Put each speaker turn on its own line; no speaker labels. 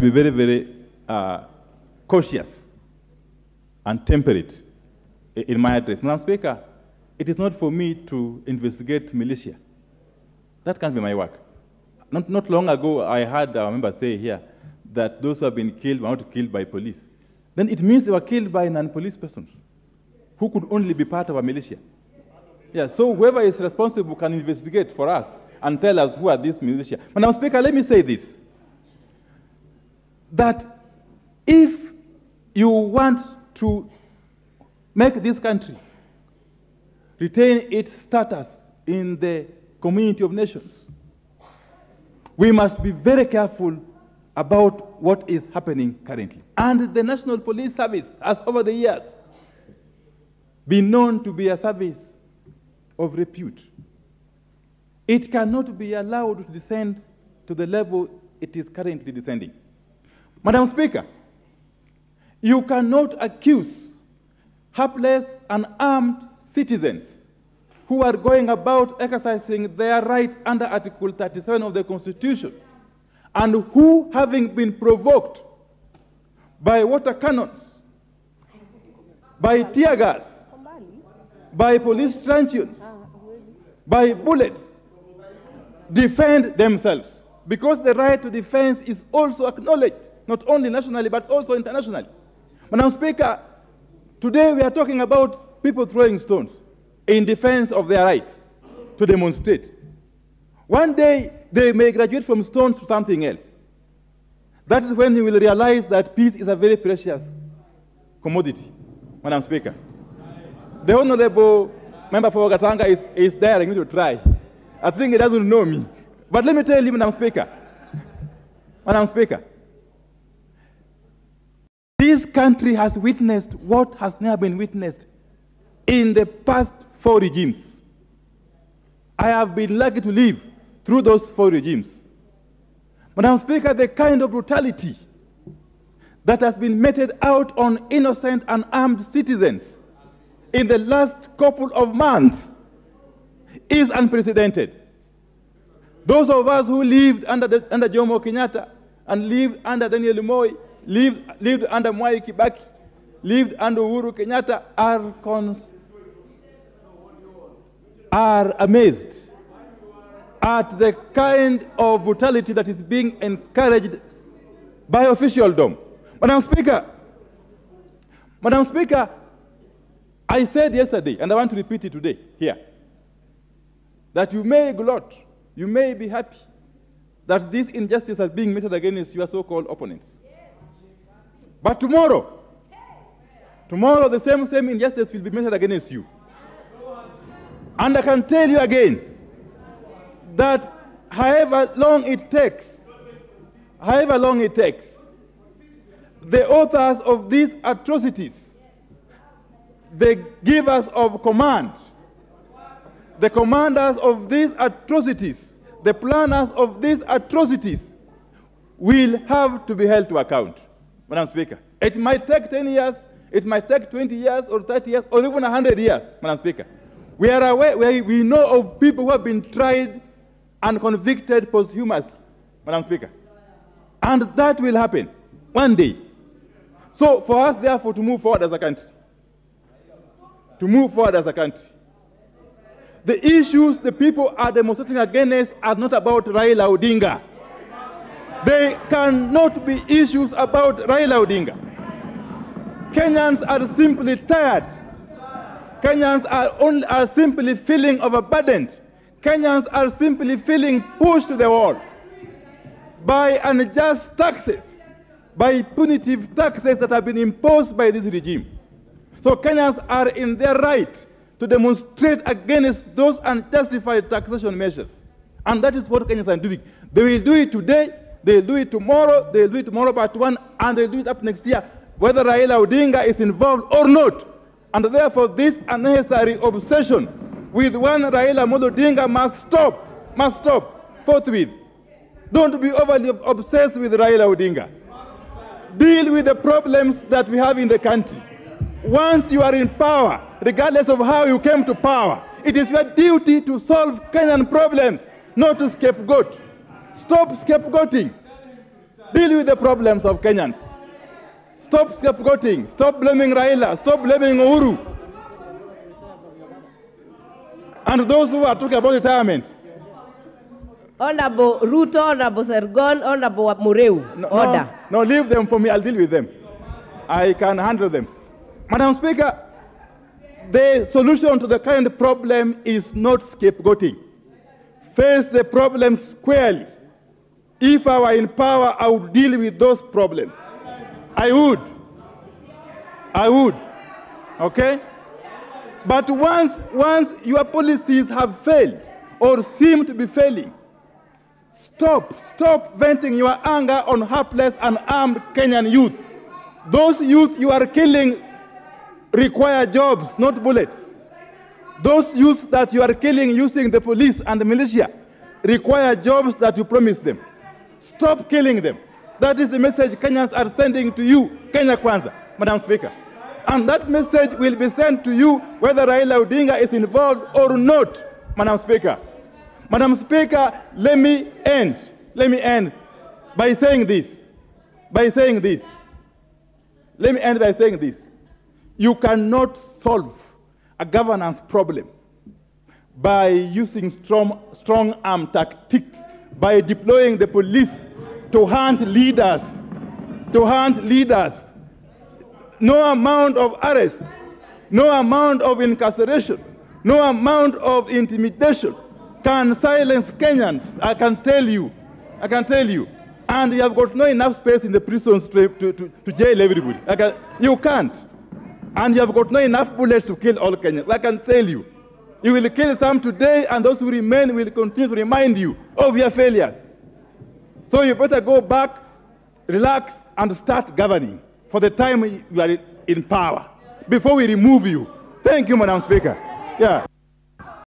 to be very, very cautious and temperate in my address. Madam Speaker, it is not for me to investigate militia. That can't be my work. Not long ago, I heard a member say here that those who have been killed were not killed by police. Then it means they were killed by non-police persons who could only be part of a militia. Yeah, so whoever is responsible can investigate for us and tell us who are these militia. Madam Speaker, let me say this, that if you want to make this country retain its status in the community of nations, we must be very careful about what is happening currently. And the National Police Service has, over the years, been known to be a service of repute. It cannot be allowed to descend to the level it is currently descending. Madam Speaker, you cannot accuse helpless and armed citizens who are going about exercising their right under Article 37 of the Constitution, and who, having been provoked by water cannons, by tear gas, by police truncheons, by bullets, defend themselves. Because the right to defense is also acknowledged, not only nationally, but also internationally. Madam Speaker, today we are talking about people throwing stones in defense of their rights to demonstrate. One day, they may graduate from stones to something else. That is when you will realize that peace is a very precious commodity, Madam Speaker. The Honorable Member for Gatanga is daring me to try. I think he doesn't know me. But let me tell you, Madam Speaker, this country has witnessed what has never been witnessed in the past 4 regimes. I have been lucky to live through those 4 regimes. Madam Speaker, the kind of brutality that has been meted out on innocent and armed citizens in the last couple of months is unprecedented. Those of us who lived under Jomo Kenyatta and lived under Daniel Moi, lived under Mwai Kibaki, lived under Uhuru Kenyatta are amazed at the kind of brutality that is being encouraged by officialdom. Madam Speaker, I said yesterday, and I want to repeat it today here, that you may gloat, you may be happy that this injustice is being meted against your so-called opponents. But tomorrow, the same injustice will be meted against you. And I can tell you again that however long it takes, the authors of these atrocities, the givers of command, the commanders of these atrocities, the planners of these atrocities will have to be held to account. Madam Speaker, it might take 10 years, it might take 20 years or 30 years or even 100 years, Madam Speaker. We are aware, we know of people who have been tried and convicted posthumously, Madam Speaker. And that will happen one day. So for us, therefore, to move forward as a country, the issues the people are demonstrating against are not about Raila Odinga. They cannot be issues about Raila Odinga. Kenyans are simply tired. Kenyans are simply feeling overburdened. Kenyans are simply feeling pushed to the wall by unjust taxes, by punitive taxes that have been imposed by this regime. So Kenyans are in their right to demonstrate against those unjustified taxation measures. And that is what Kenyans are doing. They will do it today, they will do it tomorrow, they will do it tomorrow part 1, and they will do it up next year, whether Raila Odinga is involved or not. And therefore, this unnecessary obsession with one Raila Odinga must stop forthwith. Don't be overly obsessed with Raila Odinga. Deal with the problems that we have in the country. Once you are in power, regardless of how you came to power, it is your duty to solve Kenyan problems, not to scapegoat. Stop scapegoating. Deal with the problems of Kenyans. Stop scapegoating. Stop blaming Raila. Stop blaming Uhuru. And those who are talking about retirement.
Honorable Ruto, Honorable Sergon, Honorable Mureu. Order.
No, leave them for me. I'll deal with them. I can handle them. Madam Speaker, the solution to the current problem is not scapegoating. Face the problem squarely. If I were in power, I would deal with those problems. I would. Okay? But once your policies have failed or seem to be failing, stop venting your anger on helpless and armed Kenyan youth. Those youth you are killing require jobs, not bullets. Those youth that you are killing using the police and the militia require jobs that you promise them. Stop killing them. That is the message Kenyans are sending to you, Kenya Kwanza, Madam Speaker. And that message will be sent to you whether Raila Odinga is involved or not, Madam Speaker. Madam Speaker, let me end by saying this. Let me end by saying this. You cannot solve a governance problem by using strong arm tactics, by deploying the police to hunt leaders. No amount of arrests, no amount of incarceration, no amount of intimidation can silence Kenyans, I can tell you. And you have got no enough space in the prisons to jail everybody. You can't. And you have got no enough bullets to kill all Kenyans. I can tell you. You will kill some today, and those who remain will continue to remind you of your failures. So you better go back, relax, and start governing for the time you are in power, before we remove you. Thank you, Madam Speaker. Yeah.